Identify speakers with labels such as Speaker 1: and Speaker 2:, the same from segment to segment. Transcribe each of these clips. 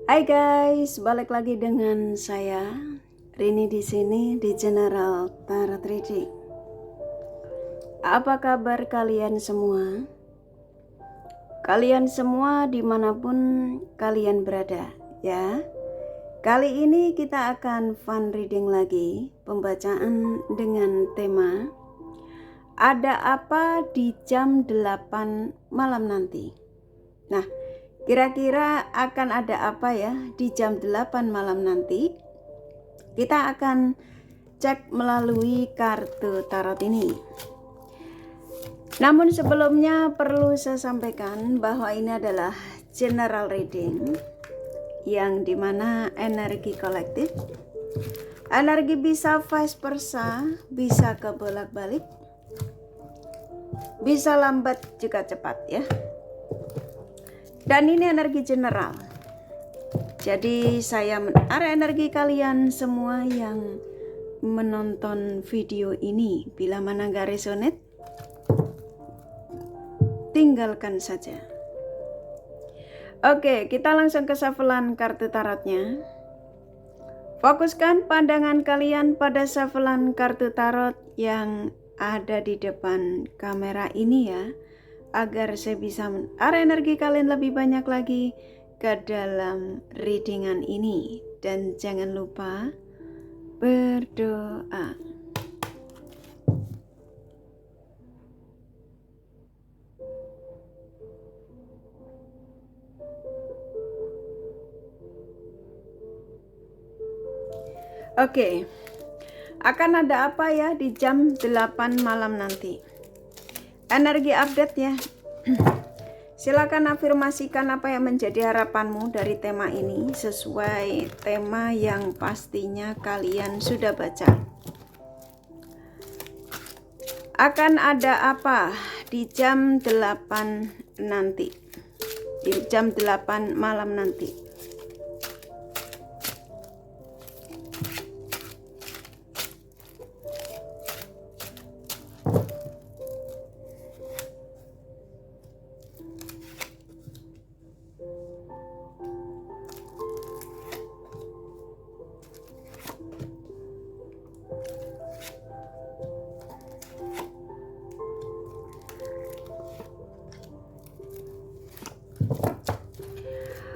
Speaker 1: Hai guys, balik lagi dengan saya Rini di sini di General Tarot Reading. Apa kabar kalian semua? Kalian semua dimanapun kalian berada, ya. Kali ini kita akan fun reading lagi, pembacaan dengan tema Ada apa di jam 8 malam nanti. Nah, kira-kira akan ada apa ya di jam 8 malam nanti? Kita akan cek melalui kartu tarot ini. Namun sebelumnya perlu saya sampaikan bahwa ini adalah general reading yang dimana energi kolektif, energi bisa vice versa, bisa kebolak-balik, bisa lambat juga cepat ya. Dan ini energi general. Jadi saya menarik energi kalian semua yang menonton video ini. Bila mana gak resonate, tinggalkan saja. Oke, kita langsung ke shufflean kartu tarotnya. Fokuskan pandangan kalian pada shufflean kartu tarot yang ada di depan kamera ini ya, agar saya bisa menarik energi kalian lebih banyak lagi ke dalam readingan ini. Dan jangan lupa berdoa. Oke, akan ada apa ya di jam 8 malam nanti? Energi update ya. Silakan afirmasikan apa yang menjadi harapanmu dari tema ini sesuai tema yang pastinya kalian sudah baca. Akan ada apa di jam 8 nanti? Di jam 8 malam nanti.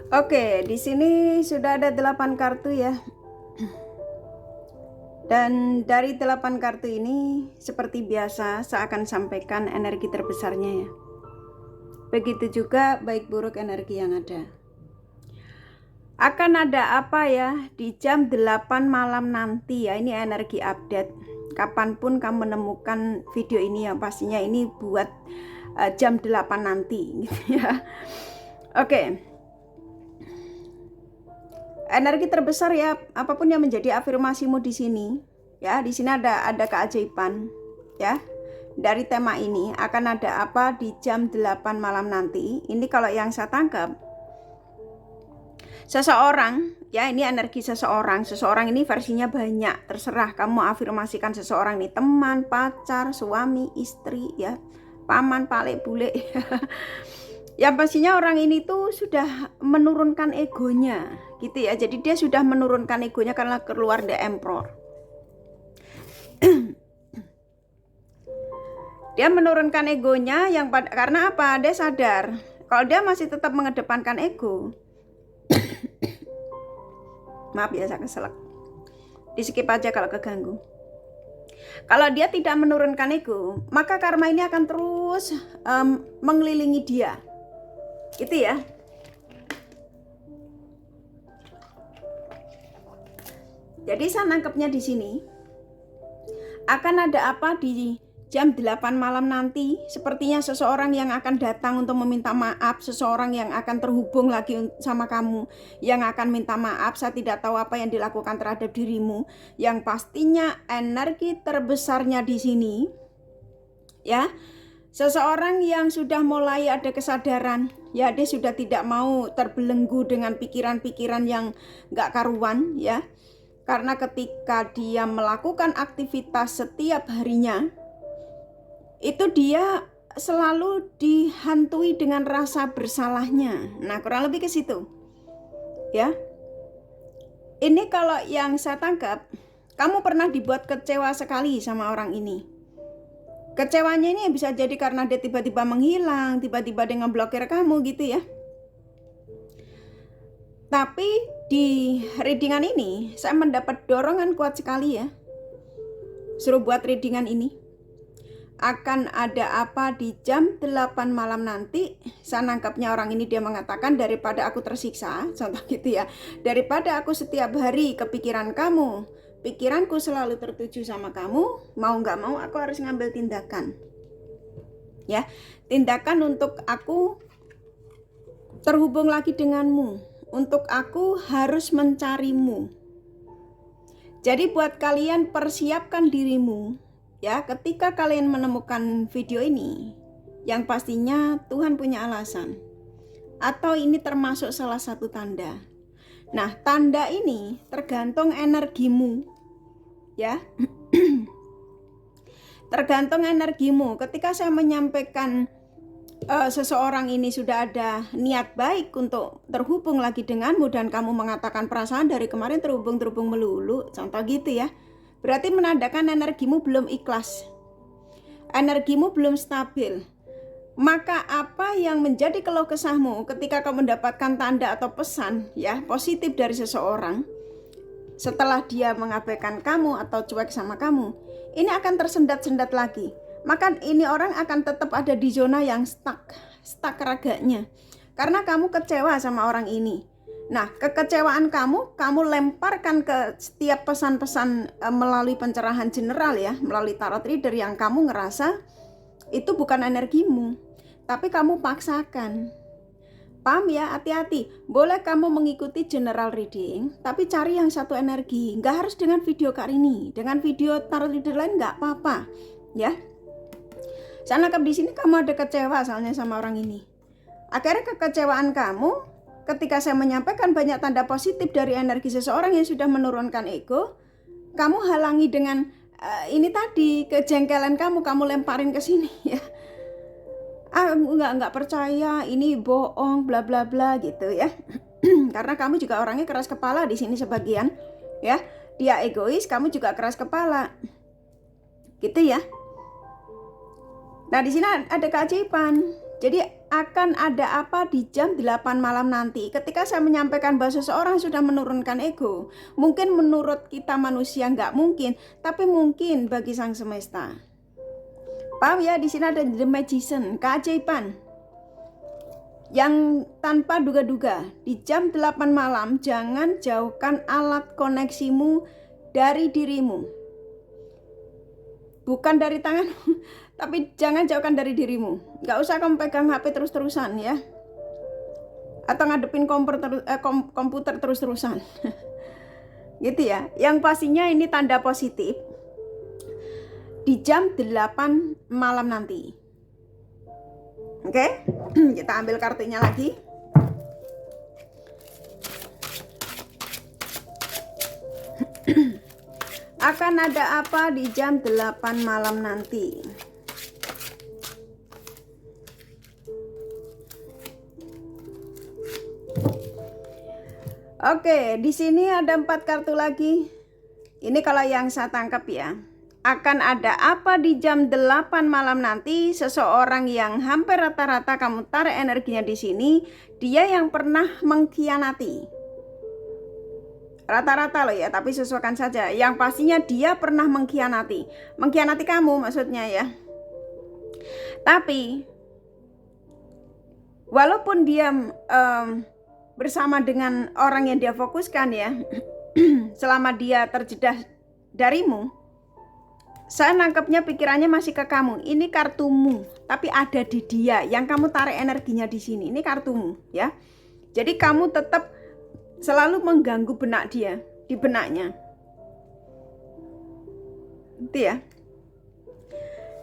Speaker 1: Oke, di sini sudah ada 8 kartu ya. Dan dari 8 kartu ini seperti biasa saya akan sampaikan energi terbesarnya ya. Begitu juga baik buruk energi yang ada. Akan ada apa ya di jam 8 malam nanti ya, ini energi update. Kapanpun kamu menemukan video ini ya, pastinya ini buat jam 8 nanti gitu ya. Oke. Energi terbesar ya, apapun yang menjadi afirmasimu di sini ya, di sini ada keajaiban ya. Dari tema ini akan ada apa di jam 8 malam nanti. Ini kalau yang saya tangkap, seseorang ya, ini energi seseorang ini versinya banyak, terserah kamu afirmasikan seseorang nih, teman, pacar, suami, istri ya, paman, pale, bule. Yang pastinya orang ini tuh sudah menurunkan egonya gitu ya. Jadi dia sudah menurunkan egonya karena keluar The Emperor. Dia menurunkan egonya karena apa? Dia sadar kalau dia masih tetap mengedepankan ego. Maaf ya, saya keselak. Di skip aja kalau keganggu. Kalau dia tidak menurunkan ego, maka karma ini akan terus mengelilingi dia. Itu ya. Jadi saya nangkepnya di sini akan ada apa di jam 8 malam nanti. Sepertinya seseorang yang akan datang untuk meminta maaf, seseorang yang akan terhubung lagi sama kamu, yang akan minta maaf. Saya tidak tahu apa yang dilakukan terhadap dirimu. Yang pastinya energi terbesarnya di sini ya, seseorang yang sudah mulai ada kesadaran ya, dia sudah tidak mau terbelenggu dengan pikiran-pikiran yang gak karuan ya. Karena ketika dia melakukan aktivitas setiap harinya, itu dia selalu dihantui dengan rasa bersalahnya. Nah, kurang lebih ke situ. Ya. Ini kalau yang saya tangkap, kamu pernah dibuat kecewa sekali sama orang ini. Kecewanya ini bisa jadi karena dia tiba-tiba menghilang, tiba-tiba dia ngeblokir kamu gitu ya. Tapi di readingan ini saya mendapat dorongan kuat sekali ya. Suruh buat readingan ini. Akan ada apa di jam 8 malam nanti? Saya nangkapnya orang ini dia mengatakan, daripada aku tersiksa, contoh gitu ya. Daripada aku setiap hari kepikiran kamu, pikiranku selalu tertuju sama kamu, mau gak mau aku harus ngambil tindakan. Ya, tindakan untuk aku terhubung lagi denganmu, untuk aku harus mencarimu. Jadi buat kalian persiapkan dirimu. Ya, ketika kalian menemukan video ini, yang pastinya Tuhan punya alasan. Atau ini termasuk salah satu tanda. Nah, tanda ini tergantung energimu. Ya. Tergantung energimu. Ketika saya menyampaikan seseorang ini sudah ada niat baik untuk terhubung lagi denganmu dan kamu mengatakan perasaan dari kemarin terhubung melulu, contoh gitu ya. Berarti menandakan energimu belum ikhlas, energimu belum stabil. Maka apa yang menjadi keluh kesahmu ketika kamu mendapatkan tanda atau pesan ya positif dari seseorang setelah dia mengabaikan kamu atau cuek sama kamu, ini akan tersendat-sendat lagi. Maka ini orang akan tetap ada di zona yang stuck raganya. Karena kamu kecewa sama orang ini. Nah, kekecewaan kamu lemparkan ke setiap pesan-pesan melalui pencerahan general ya, melalui tarot reader yang kamu ngerasa itu bukan energimu, tapi kamu paksakan. Paham ya, hati-hati. Boleh kamu mengikuti general reading, tapi cari yang satu energi. Nggak harus dengan video Kak Rini, dengan video tarot reader lain nggak apa-apa, ya. Saya nangkap di sini kamu ada kecewa soalnya sama orang ini. Akhirnya kekecewaan kamu ketika saya menyampaikan banyak tanda positif dari energi seseorang yang sudah menurunkan ego, kamu halangi dengan ini tadi kejengkelan kamu lemparin ke sini ya. Enggak percaya, ini bohong, bla bla bla gitu ya. Karena kamu juga orangnya keras kepala di sini sebagian ya. Dia egois, kamu juga keras kepala. Gitu ya. Nah, di sini ada keajaiban. Jadi akan ada apa di jam 8 malam nanti. Ketika saya menyampaikan bahwa seseorang sudah menurunkan ego, mungkin menurut kita manusia nggak mungkin, tapi mungkin bagi sang semesta. Paham ya? Di sini ada The Magician, keajaiban yang tanpa duga-duga. Di jam 8 malam jangan jauhkan alat koneksimu dari dirimu. Bukan dari tanganmu. Tapi jangan jauhkan dari dirimu. Gak usah kamu pegang HP terus-terusan ya. Atau ngadepin komputer terus-terusan. Gitu ya. Yang pastinya ini tanda positif. Di jam 8 malam nanti. Oke? Kita ambil kartunya lagi. Akan ada apa di jam 8 malam nanti? Oke, di sini ada 4 kartu lagi. Ini kalau yang saya tangkap ya. Akan ada apa di jam 8 malam nanti? Seseorang yang hampir rata-rata kamu tarik energinya di sini, dia yang pernah mengkhianati. Rata-rata loh ya, tapi sesuaikan saja. Yang pastinya dia pernah mengkhianati. Mengkhianati kamu maksudnya ya. Tapi walaupun dia bersama dengan orang yang dia fokuskan ya, selama dia terjeda darimu, saya nangkepnya pikirannya masih ke kamu. Ini kartumu, tapi ada di dia yang kamu tarik energinya di sini. Ini kartumu ya. Jadi kamu tetap selalu mengganggu benak dia, di benaknya. Itu ya.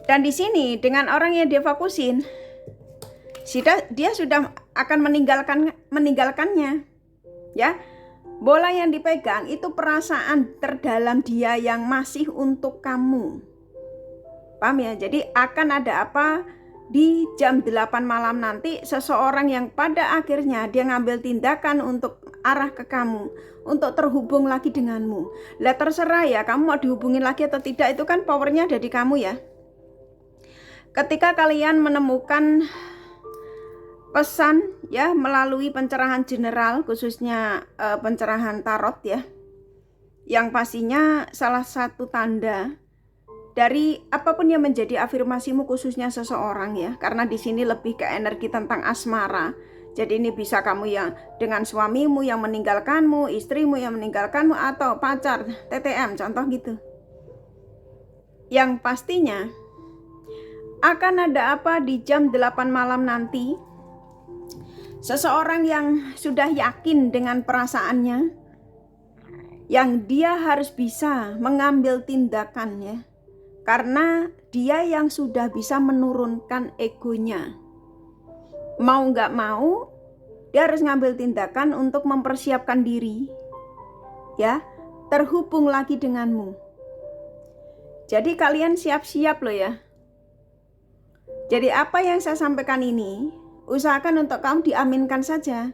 Speaker 1: Dan di sini dengan orang yang dia fokusin, dia sudah akan meninggalkannya ya. Bola yang dipegang itu perasaan terdalam dia yang masih untuk kamu. Paham ya? Jadi akan ada apa di jam 8 malam nanti? Seseorang yang pada akhirnya dia ngambil tindakan untuk arah ke kamu untuk terhubung lagi denganmu. Lah terserah ya, kamu mau dihubungin lagi atau tidak, itu kan powernya ada di kamu ya. Ketika kalian menemukan pesan ya melalui pencerahan general, khususnya pencerahan tarot ya, yang pastinya salah satu tanda dari apapun yang menjadi afirmasimu, khususnya seseorang ya, karena di sini lebih ke energi tentang asmara. Jadi ini bisa kamu yang dengan suamimu yang meninggalkanmu, istrimu yang meninggalkanmu, atau pacar, TTM contoh gitu. Yang pastinya akan ada apa di jam 8 malam nanti. Seseorang yang sudah yakin dengan perasaannya, yang dia harus bisa mengambil tindakan ya, karena dia yang sudah bisa menurunkan egonya. Mau nggak mau, dia harus ngambil tindakan untuk mempersiapkan diri ya, terhubung lagi denganmu. Jadi kalian siap-siap loh ya. Jadi apa yang saya sampaikan ini, usahakan untuk kamu diaminkan saja.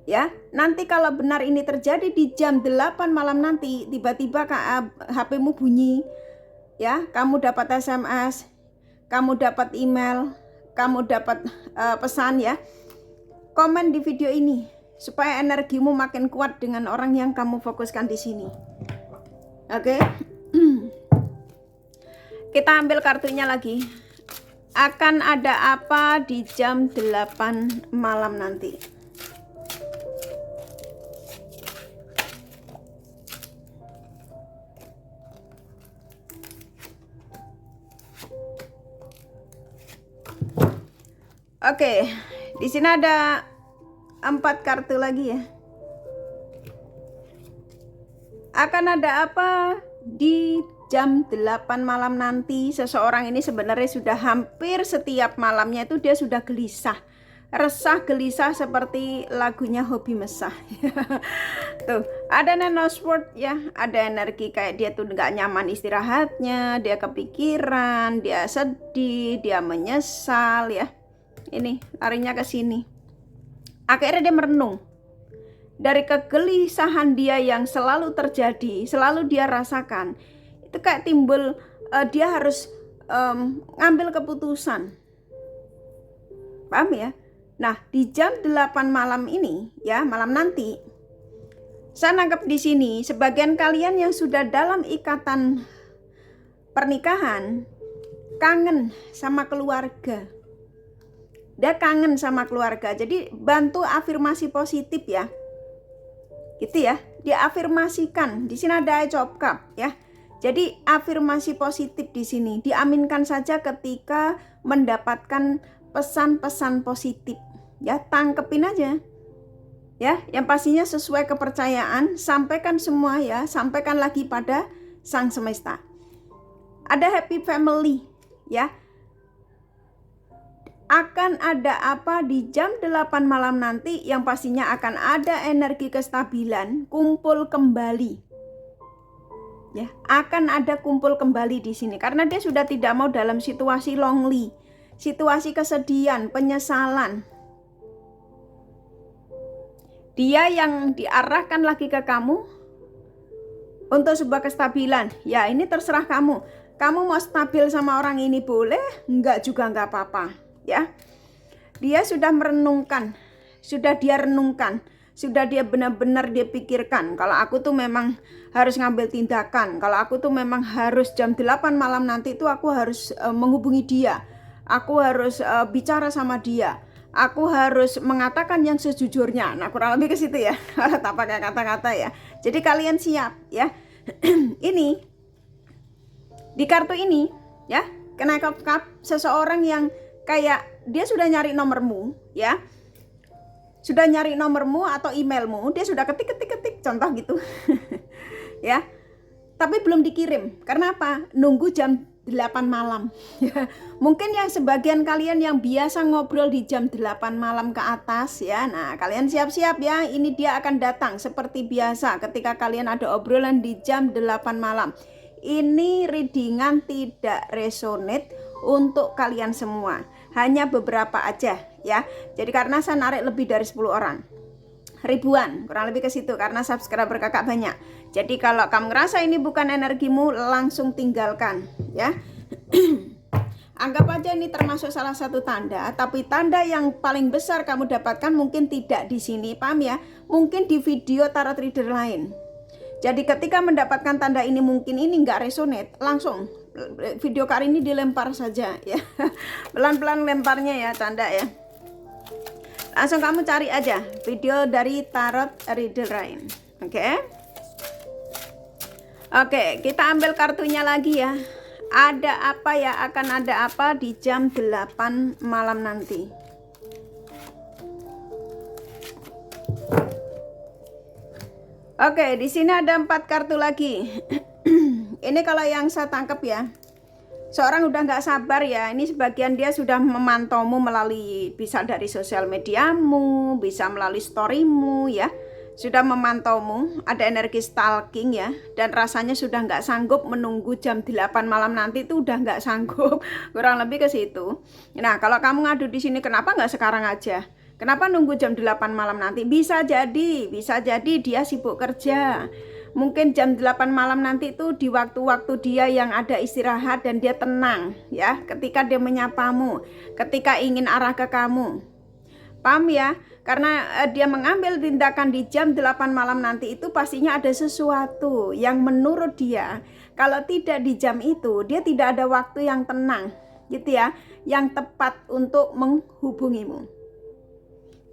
Speaker 1: Ya, nanti kalau benar ini terjadi di jam 8 malam nanti, tiba-tiba HP-mu bunyi, ya, kamu dapat SMS, kamu dapat email, kamu dapat pesan ya. Komen di video ini supaya energimu makin kuat dengan orang yang kamu fokuskan di sini. Oke. Kita ambil kartunya lagi. Akan ada apa di jam 8 malam nanti? Oke, di sini ada 4 kartu lagi ya. Akan ada apa di jam 8 malam nanti? Seseorang ini sebenarnya sudah hampir setiap malamnya itu dia sudah gelisah, resah gelisah seperti lagunya Hobi Mesah. Tuh, ada Nine of Swords ya, ada energi kayak dia tuh nggak nyaman istirahatnya, dia kepikiran, dia sedih, dia menyesal ya. Ini larinya ke sini. Akhirnya dia merenung. Dari kegelisahan dia yang selalu terjadi, selalu dia rasakan, itu kayak timbul dia harus ngambil keputusan. Paham ya? Nah, di jam 8 malam ini ya, malam nanti, saya nangkep di sini sebagian kalian yang sudah dalam ikatan pernikahan kangen sama keluarga. Dia kangen sama keluarga. Jadi bantu afirmasi positif ya. Gitu ya. Dia afirmasikan. Di sini ada Ace of Cups ya. Jadi afirmasi positif di sini diaminkan saja ketika mendapatkan pesan-pesan positif. Ya, tangkepin aja. Ya, yang pastinya sesuai kepercayaan, sampaikan semua ya, sampaikan lagi pada Sang Semesta. Ada happy family ya. Akan ada apa di jam 8 malam nanti, yang pastinya akan ada energi kestabilan, kumpul kembali. Ya, akan ada kumpul kembali di sini karena dia sudah tidak mau dalam situasi lonely, situasi kesedihan, penyesalan. Dia yang diarahkan lagi ke kamu untuk sebuah kestabilan. Ya, ini terserah kamu. Kamu mau stabil sama orang ini boleh, enggak juga enggak apa-apa. Ya, dia sudah merenungkan, sudah dia renungkan, sudah dia benar-benar dia pikirkan. Kalau aku tuh memang harus ngambil tindakan, kalau aku tuh memang harus jam 8 malam nanti itu aku harus menghubungi dia, aku harus bicara sama dia, aku harus mengatakan yang sejujurnya. Nah, kurang lebih ke situ ya, tak pakai kata-kata ya. Jadi kalian siap ya. Ini di kartu ini ya, Knight of Cups, seseorang yang kayak dia sudah nyari nomormu ya, sudah nyari nomormu atau emailmu, dia sudah ketik contoh gitu. Ya, tapi belum dikirim. Karena apa? Nunggu jam 8 malam. Mungkin yang sebagian kalian yang biasa ngobrol di jam 8 malam ke atas ya. Nah, kalian siap-siap ya, ini dia akan datang seperti biasa ketika kalian ada obrolan di jam 8 malam. Ini readingan tidak resonate untuk kalian semua, hanya beberapa aja ya. Jadi karena saya narik lebih dari 10 orang. ribuan, kurang lebih ke situ, karena subscriber kakak banyak. Jadi kalau kamu ngerasa ini bukan energimu, langsung tinggalkan ya. Anggap aja ini termasuk salah satu tanda, tapi tanda yang paling besar kamu dapatkan mungkin tidak di sini, paham ya? Mungkin di video tarot reader lain. Jadi ketika mendapatkan tanda ini, mungkin ini nggak resonate, langsung video kali ini dilempar saja ya. Pelan-pelan lemparnya ya, canda ya. Langsung kamu cari aja video dari tarot reader lain. Oke, kita ambil kartunya lagi ya. Ada apa ya, akan ada apa di jam 8 malam nanti. Oke, di sini ada 4 kartu lagi. Ini kalau yang saya tangkap ya, seorang udah nggak sabar ya. Ini sebagian dia sudah memantaumu melalui, bisa dari sosial mediamu, bisa melalui storymu ya. Sudah memantaumu, ada energi stalking ya, dan rasanya sudah nggak sanggup menunggu jam 8 malam nanti, itu udah nggak sanggup, kurang lebih ke situ. Nah, kalau kamu ngadu di sini, kenapa nggak sekarang aja? Kenapa nunggu jam 8 malam nanti? Bisa jadi dia sibuk kerja. Mungkin jam 8 malam nanti itu di waktu-waktu dia yang ada istirahat dan dia tenang ya, ketika dia menyapamu, ketika ingin arah ke kamu. Paham ya? Karena dia mengambil tindakan di jam 8 malam nanti itu pastinya ada sesuatu yang menurut dia, kalau tidak di jam itu, dia tidak ada waktu yang tenang gitu ya, yang tepat untuk menghubungimu.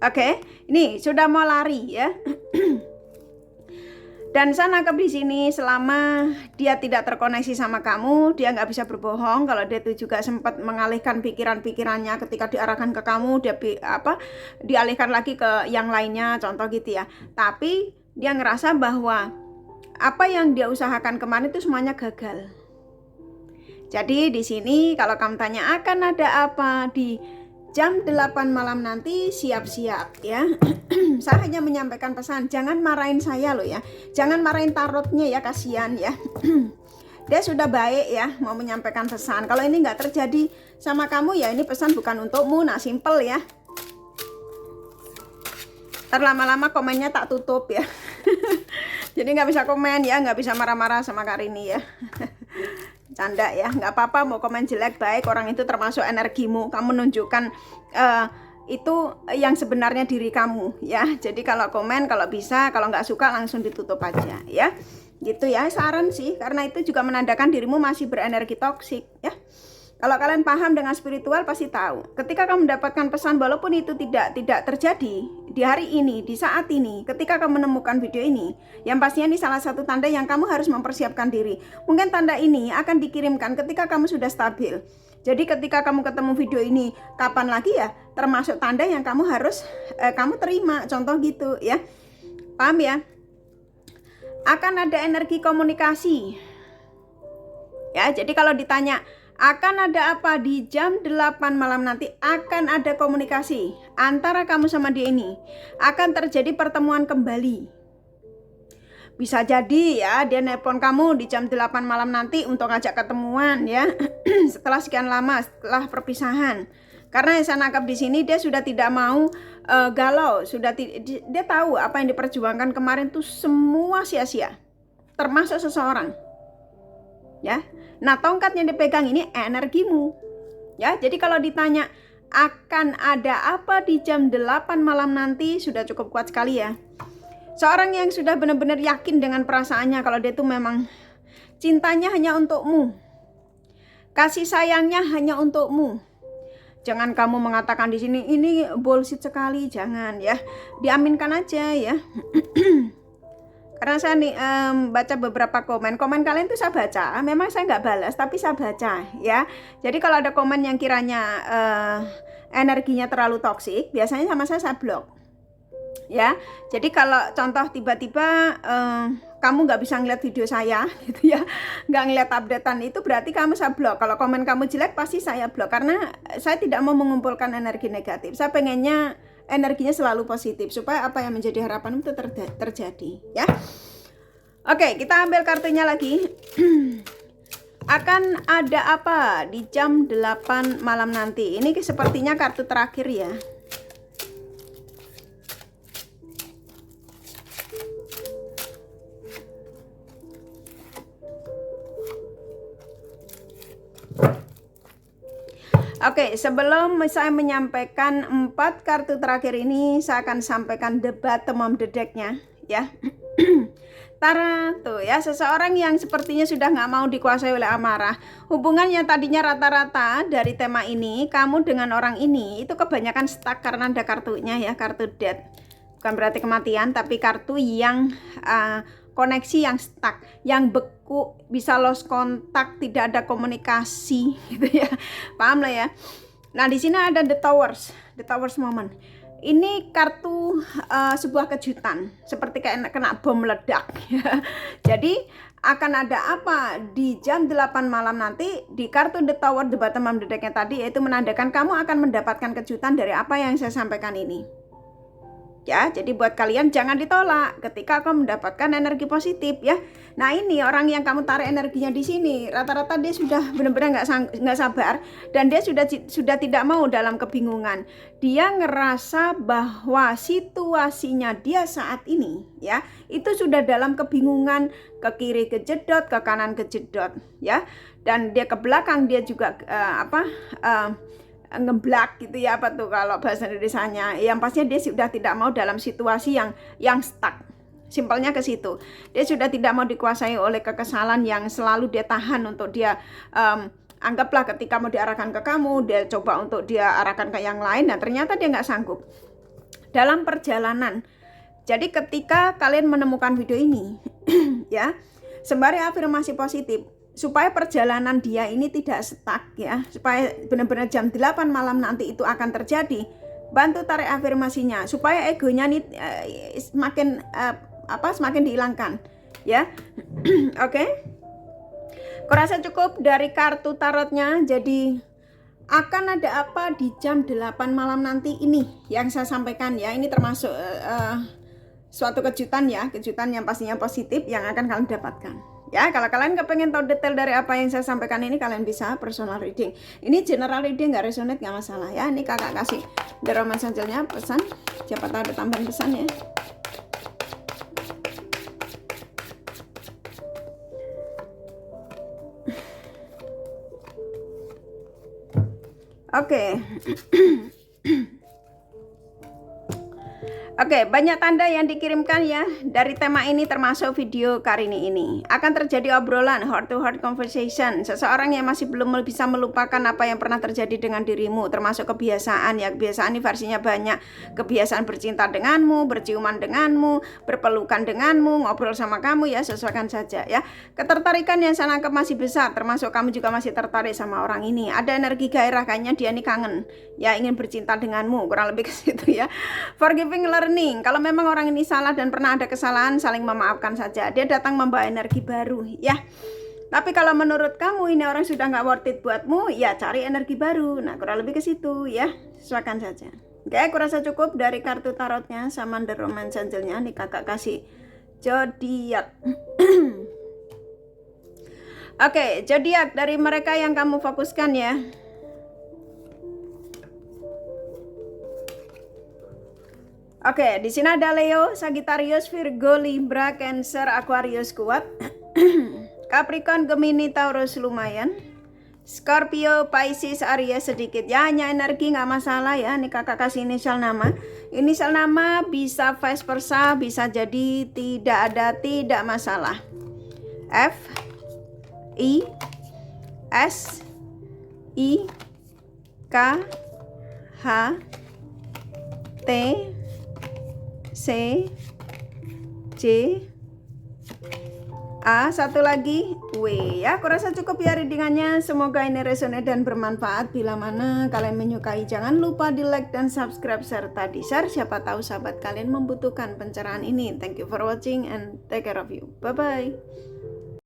Speaker 1: Oke, ini sudah mau lari ya. Dan saya nangkep di sini, selama dia tidak terkoneksi sama kamu, dia nggak bisa berbohong. Kalau dia itu juga sempat mengalihkan pikiran-pikirannya ketika diarahkan ke kamu, dia dialihkan lagi ke yang lainnya, contoh gitu ya. Tapi dia ngerasa bahwa apa yang dia usahakan kemarin itu semuanya gagal. Jadi di sini kalau kamu tanya akan ada apa di jam 8 malam nanti, siap-siap ya. Saya hanya menyampaikan pesan, jangan marahin saya loh ya. Jangan marahin tarotnya ya, kasihan ya. Dia sudah baik ya, mau menyampaikan pesan. Kalau ini nggak terjadi sama kamu ya, ini pesan bukan untukmu. Nah, simple ya. Terlama-lama komennya tak tutup ya. Jadi nggak bisa komen ya, nggak bisa marah-marah sama Kak Rini ya. Canda ya, nggak apa-apa mau komen jelek baik, orang itu termasuk energimu. Kamu menunjukkan itu yang sebenarnya diri kamu ya. Jadi kalau komen, kalau bisa, kalau nggak suka langsung ditutup aja ya. Gitu ya, saran sih, karena itu juga menandakan dirimu masih berenergi toksik ya. Kalau kalian paham dengan spiritual pasti tahu. Ketika kamu mendapatkan pesan, walaupun itu tidak terjadi di hari ini, di saat ini, ketika kamu menemukan video ini, yang pastinya ini salah satu tanda yang kamu harus mempersiapkan diri. Mungkin tanda ini akan dikirimkan ketika kamu sudah stabil. Jadi ketika kamu ketemu video ini, kapan lagi ya? Termasuk tanda yang kamu harus kamu terima. Contoh gitu ya. Paham ya? Akan ada energi komunikasi. Ya, jadi kalau ditanya akan ada apa di jam 8 malam nanti, akan ada komunikasi antara kamu sama dia ini. Akan terjadi pertemuan kembali. Bisa jadi ya, dia nelpon kamu di jam 8 malam nanti untuk ngajak ketemuan ya. Setelah sekian lama, setelah perpisahan. Karena yang saya nangkap di sini, dia sudah tidak mau galau, dia tahu apa yang diperjuangkan kemarin tuh semua sia-sia. Termasuk seseorang. Ya. Nah, tongkat yang dipegang ini energimu. Ya, jadi kalau ditanya akan ada apa di jam 8 malam nanti, sudah cukup kuat sekali ya. Seorang yang sudah benar-benar yakin dengan perasaannya kalau dia itu memang cintanya hanya untukmu. Kasih sayangnya hanya untukmu. Jangan kamu mengatakan di sini ini bullshit sekali, jangan ya. Diaminkan aja ya. Karena saya nih baca beberapa komen kalian tuh saya baca, memang saya nggak balas tapi saya baca ya. Jadi kalau ada komen yang kiranya energinya terlalu toksik, biasanya sama saya blok ya. Jadi kalau contoh tiba-tiba kamu nggak bisa ngeliat video saya gitu ya, nggak ngeliat updatean, itu berarti kamu saya blok. Kalau komen kamu jelek pasti saya blok, karena saya tidak mau mengumpulkan energi negatif. Saya pengennya energinya selalu positif supaya apa yang menjadi harapan itu terjadi ya. Oke, kita ambil kartunya lagi. Akan ada apa di jam 8 malam nanti? Ini sepertinya kartu terakhir ya. Oke, sebelum saya menyampaikan 4 kartu terakhir ini, saya akan sampaikan the bottom of the deck-nya ya. Tara, tuh ya, seseorang yang sepertinya sudah nggak mau dikuasai oleh amarah. Hubungannya tadinya rata-rata dari tema ini, kamu dengan orang ini itu kebanyakan stuck karena ada kartunya ya, kartu death. Bukan berarti kematian, tapi kartu yang koneksi yang stuck, yang beku, bisa lost kontak, tidak ada komunikasi gitu ya. Paham lah ya. Nah, di sini ada the towers moment. Ini kartu sebuah kejutan, seperti kayak kena bom meledak ya. Jadi akan ada apa di jam 8 malam nanti di kartu the tower the bottom of the deck-nya tadi, yaitu menandakan kamu akan mendapatkan kejutan dari apa yang saya sampaikan ini. Ya, jadi buat kalian jangan ditolak ketika kamu mendapatkan energi positif ya. Nah, ini orang yang kamu tarik energinya di sini, rata-rata dia sudah benar-benar nggak sabar dan dia sudah tidak mau dalam kebingungan. Dia ngerasa bahwa situasinya dia saat ini ya, itu sudah dalam kebingungan, ke kiri kejedot, ke kanan kejedot ya. Dan dia ke belakang dia juga ngeblak gitu ya, apa tuh kalau bahasa Indonesianya, yang pastinya dia sudah tidak mau dalam situasi yang stuck. Simpelnya ke situ, dia sudah tidak mau dikuasai oleh kekesalan yang selalu dia tahan untuk dia anggaplah ketika mau diarahkan ke kamu, dia coba untuk dia arahkan ke yang lain, dan ternyata dia nggak sanggup dalam perjalanan. Jadi ketika kalian menemukan video ini ya, sembari afirmasi positif supaya perjalanan dia ini tidak stuck ya, supaya benar-benar jam 8 malam nanti itu akan terjadi. Bantu tarik afirmasinya supaya egonya nih semakin dihilangkan ya. Oke. Kurasa cukup dari kartu tarotnya. Jadi akan ada apa di jam 8 malam nanti ini yang saya sampaikan ya. Ini termasuk suatu kejutan ya, kejutan yang pastinya positif yang akan kalian dapatkan. Ya, kalau kalian kepengen tahu detail dari apa yang saya sampaikan ini, kalian bisa personal reading. Ini general reading, nggak resonate nggak masalah ya. Ini kakak kasih The Romance Angel-nya pesan, siapa tahu ada tambahan pesan ya. Oke. Oke, banyak tanda yang dikirimkan ya dari tema ini, termasuk video Karini ini. Akan terjadi obrolan, heart to heart conversation. Seseorang yang masih belum bisa melupakan apa yang pernah terjadi dengan dirimu, termasuk kebiasaan ya. Kebiasaan ini versinya banyak. Kebiasaan bercinta denganmu, berciuman denganmu, berpelukan denganmu, ngobrol sama kamu ya, sesuaikan saja ya. Ketertarikan yang saya nangkep masih besar, termasuk kamu juga masih tertarik sama orang ini. Ada energi gairah, kayaknya dia ini kangen ya, ingin bercinta denganmu, kurang lebih ke situ ya. Forgiving learning, kalau memang orang ini salah dan pernah ada kesalahan, saling memaafkan saja. Dia datang membawa energi baru ya. Tapi kalau menurut kamu ini orang sudah nggak worth it buatmu, ya cari energi baru. Nah, kurang lebih ke situ ya, sesuaikan saja. Oke, aku rasa cukup dari kartu tarotnya sama The Romance Angel-nya. Nih kakak kasih zodiak. Oke, zodiak dari mereka yang kamu fokuskan ya. Oke, di sini ada Leo, Sagittarius, Virgo, Libra, Cancer, Aquarius kuat. Capricorn, Gemini, Taurus lumayan. Scorpio, Pisces, Aries sedikit. Ya, hanya energi nggak masalah ya. Ini kakak kasih inisial nama. Inisial nama bisa vice versa, bisa jadi tidak ada, tidak masalah. F, I, S, I, K, H, T, C, C, A, satu lagi W ya. Aku rasa cukup ya readingannya. Semoga ini resonate dan bermanfaat. Bila mana kalian menyukai, jangan lupa di like dan subscribe serta di share. Siapa tahu sahabat kalian membutuhkan pencerahan ini. Thank you for watching and take care of you. Bye bye.